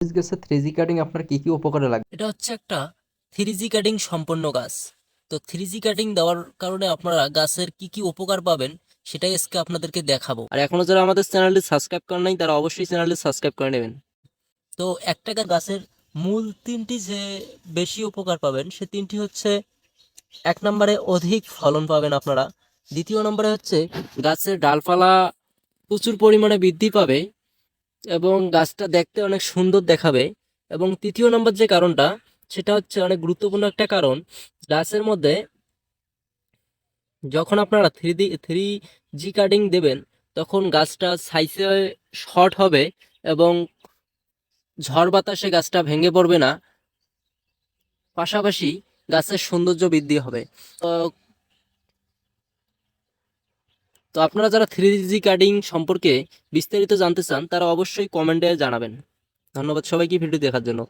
গাছের 3G cutting আপনার কি কি উপকারে লাগে? এটা হচ্ছে একটা 3G কাটিং সম্পন্ন গাছ। তো 3G কাটিং দেওয়ার কারণে আপনারা গাছের কি কি উপকার পাবেন সেটাই আজকে আপনাদেরকে দেখাবো। আর এখনো যারা আমাদের চ্যানেলটি সাবস্ক্রাইব করেন নাই তারা অবশ্যই চ্যানেলটি সাবস্ক্রাইব করে নেবেন। তো একটা গাছের মূল তিনটি যে বেশি উপকার পাবেন সে তিনটি হচ্ছে, এক নম্বরে অধিক ফলন পাবেন আপনারা, দ্বিতীয় নম্বরে হচ্ছে গাছের ডালপালা প্রচুর পরিমাণে বৃদ্ধি পাবে এবং গাছটা দেখতে অনেক সুন্দর দেখাবে, এবং তৃতীয় নম্বর যে কারণটা সেটা হচ্ছে অনেক গুরুত্বপূর্ণ একটা কারণ, গাছের মধ্যে যখন আপনারা থ্রি জি কাটিং দেবেন তখন গাছটা সাইজে শর্ট হবে এবং ঝড় বাতাসে গাছটা ভেঙে পড়বে না, পাশাপাশি গাছের সৌন্দর্য বৃদ্ধি হবে। তো তো আপনারা যারা 3G কাটিং সম্পর্কে বিস্তারিত জানতে চান তারা অবশ্যই কমেন্টে জানাবেন। ধন্যবাদ সবাইকে ভিডিও দেখার জন্য।